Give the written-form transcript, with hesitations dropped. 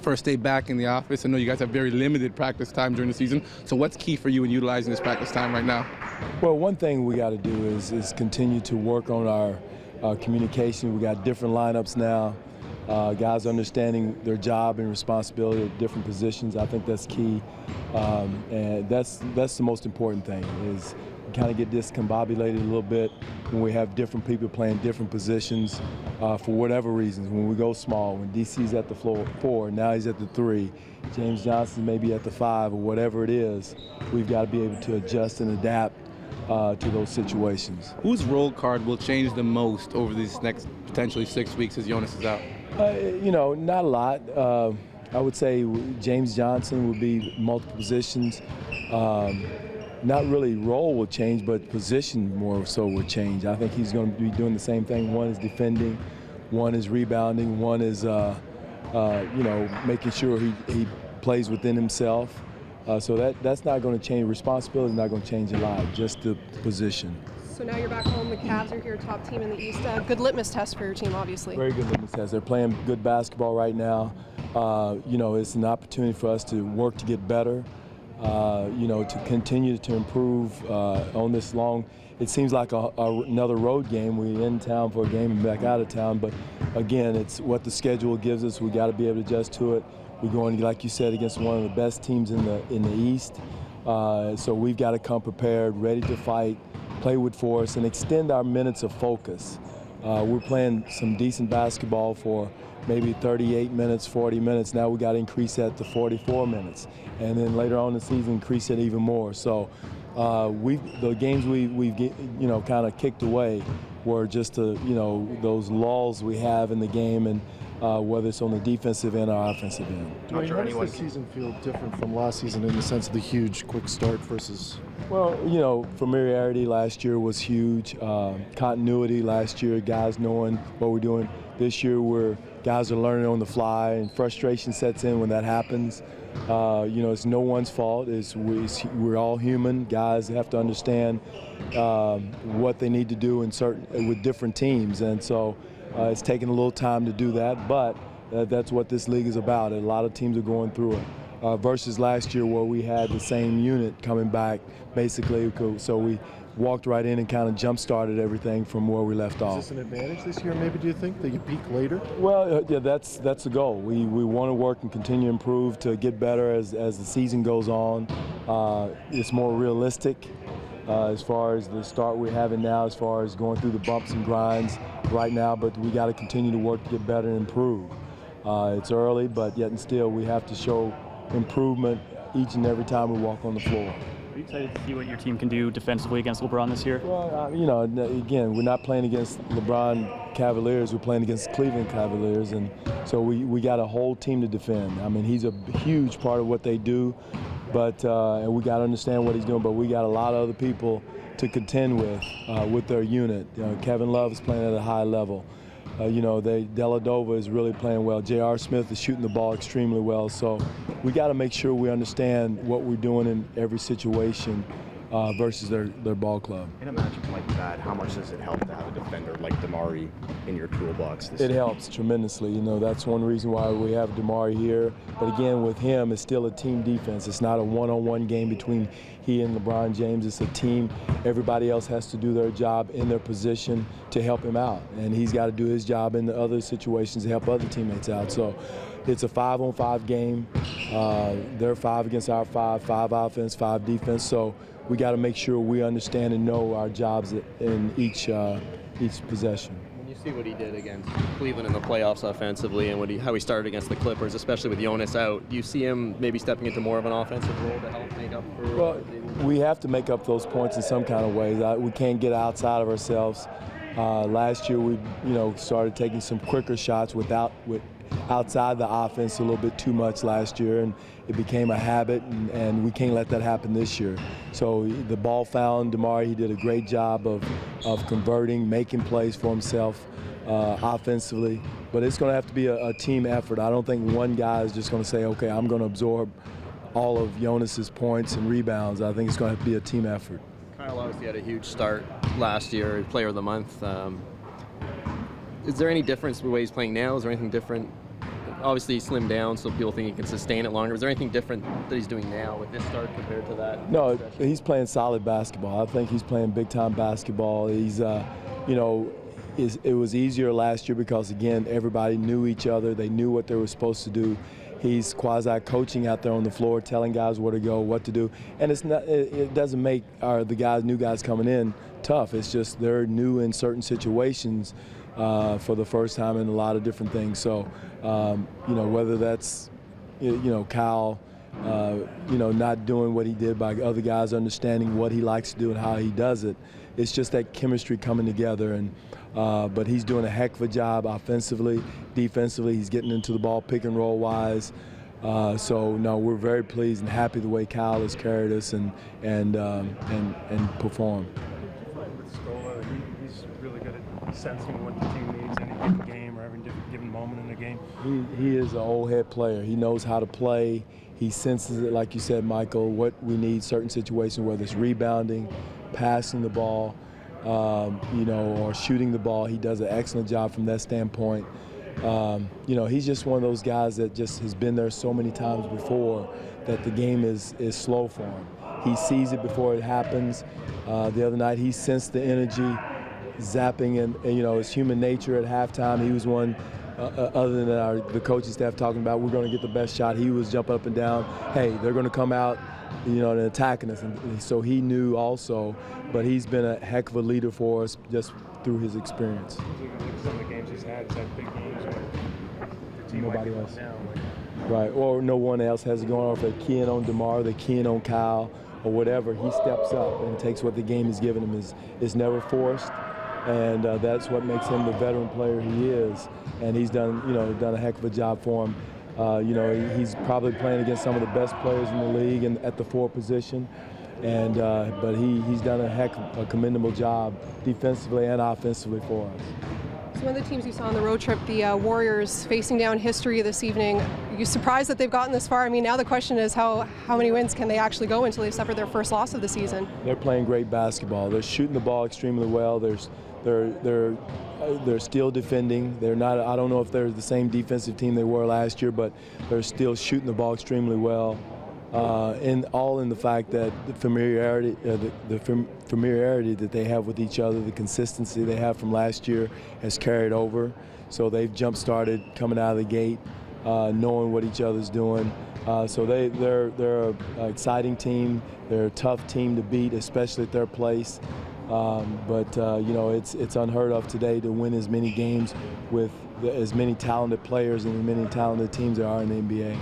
first day back in the office. I know you guys have very limited practice time during the season. So what's key for you in utilizing this practice time right now? Well, one thing we got to do is continue to work on our communication. We got different lineups now. Guys understanding their job and responsibility at different positions. I think that's key, and that's the most important thing, is kind of get discombobulated a little bit when we have different people playing different positions for whatever reasons. When we go small, when DC's at the floor 4, now he's at the 3, James Johnson maybe at the 5, or whatever it is, we've got to be able to adjust and adapt to those situations. Whose role card will change the most over these next potentially 6 weeks as Jonas is out? Not a lot. I would say James Johnson would be multiple positions. Not really role will change, but position more so will change. I think he's going to be doing the same thing. One is defending, one is rebounding, one is making sure he plays within himself. So that's not going to change. Responsibility is not going to change a lot, just the position. So now you're back home. The Cavs are your top team in the East. Good litmus test for your team, obviously. Very good litmus test. They're playing good basketball right now. It's an opportunity for us to work to get better, to continue to improve on this long. It seems like another road game. We're in town for a game and back out of town. But, again, it's what the schedule gives us. We've got to be able to adjust to it. We're going, like you said, against one of the best teams in the East. So we've got to come prepared, ready to fight, play with force, and extend our minutes of focus. We're playing some decent basketball for maybe 38 minutes, 40 minutes. Now we got to increase that to 44 minutes, and then later on in the season increase it even more. So the games we've kind of kicked away were just those lulls we have in the game, and whether it's on the defensive end or offensive end. Dwane, how does this season feel different from last season in the sense of the huge quick start versus? Well, familiarity last year was huge. Continuity last year, guys knowing what we're doing. This year, guys are learning on the fly, and frustration sets in when that happens. It's no one's fault. We're all human. Guys have to understand what they need to do with different teams, and so it's taking a little time to do that. But that's what this league is about. A lot of teams are going through it. Versus last year where we had the same unit coming back, basically, so we walked right in and kind of jump-started everything from where we left off. Is this an advantage this year, maybe, do you think, that you peak later? Well, yeah, that's the goal. We want to work and continue to improve to get better as the season goes on. It's more realistic as far as the start we're having now, as far as going through the bumps and grinds right now, but we got to continue to work to get better and improve. It's early, but yet and still we have to show improvement each and every time we walk on the floor. Are you excited to see what your team can do defensively against LeBron this year? Well, again, we're not playing against LeBron Cavaliers, we're playing against Cleveland Cavaliers, and so we got a whole team to defend. I mean, he's a huge part of what they do, but and we got to understand what he's doing, but we got a lot of other people to contend with their unit. Kevin Love is playing at a high level. Deladova is really playing well. J.R. Smith is shooting the ball extremely well. So we got to make sure we understand what we're doing in every situation versus their ball club. In a matchup like that, how much does it help to have a defender like Damari in your toolbox this season? It year? helps tremendously. That's one reason why we have Damari here. But again, with him, it's still a team defense. It's not a one-on-one game between he and LeBron James. It's a team. Everybody else has to do their job in their position to help him out. And he's got to do his job in the other situations to help other teammates out. So it's a 5-on-5 game. They're 5 against our 5, 5 offense, 5 defense. So we got to make sure we understand and know our jobs in each possession. When you see what he did against Cleveland in the playoffs offensively and how he started against the Clippers, especially with Jonas out, do you see him maybe stepping into more of an offensive role to help make up for? Well, we have to make up those points in some kind of ways. We can't get outside of ourselves. Last year we started taking some quicker shots outside the offense a little bit too much last year, and it became a habit, and we can't let that happen this year. So the ball found Damari. He did a great job of converting, making plays for himself offensively. But it's going to have to be a team effort. I don't think one guy is just going to say, okay, I'm going to absorb all of Jonas's points and rebounds. I think it's going to have to be a team effort. Kyle obviously had a huge start last year, Player of the Month. Is there any difference in the way he's playing now? Is there anything different Obviously, he slimmed down, so people think he can sustain it longer. Is there anything different that he's doing now with this start compared to that? No, he's playing solid basketball. I think he's playing big-time basketball. He's, it was easier last year because, again, everybody knew each other. They knew what they were supposed to do. He's quasi-coaching out there on the floor, telling guys where to go, what to do. And it doesn't make the new guys coming in tough. It's just they're new in certain situations for the first time in a lot of different things. So, whether that's, Kyle, not doing what he did by other guys understanding what he likes to do and how he does it, it's just that chemistry coming together. And but he's doing a heck of a job offensively, defensively. He's getting into the ball pick and roll wise. So no, we're very pleased and happy the way Kyle has carried us and performed. With Scola, he's really good at sensing what the team needs in a given game or every given moment in the game. He is an old head player. He knows how to play. He senses it, like you said, Michael, what we need, certain situations, whether it's rebounding, passing the ball, or shooting the ball. He does an excellent job from that standpoint. He's just one of those guys that just has been there so many times before that the game is slow for him. He sees it before it happens. The other night he sensed the energy zapping, and it's human nature at halftime. He was one, other than the coaching staff talking about we're going to get the best shot, he was jumping up and down, hey, they're going to come out and attacking us. And so he knew also, but he's been a heck of a leader for us just through his experience. Some of the games he's had big games where the team nobody else. Down. Right, or no one else has it going on. If they're keying on DeMar, they're keying on Kyle, or whatever, he steps up and takes what the game has given him. Is never forced, and that's what makes him the veteran player he is. And he's done a heck of a job for him. He's probably playing against some of the best players in the league and at the 4 position. And but he's done a commendable job defensively and offensively for us. So one of the teams you saw on the road trip, the Warriors, facing down history this evening. Are you surprised that they've gotten this far? I mean, now the question is how many wins can they actually go until they've suffered their first loss of the season? They're playing great basketball. They're shooting the ball extremely well. They're still defending. They're not. I don't know if they're the same defensive team they were last year, but they're still shooting the ball extremely well. And all in the fact that the familiarity that they have with each other, the consistency they have from last year has carried over. So they've jump-started coming out of the gate, knowing what each other's doing. So they're an exciting team. They're a tough team to beat, especially at their place. It's unheard of today to win as many games with as many talented players and as many talented teams there are in the NBA.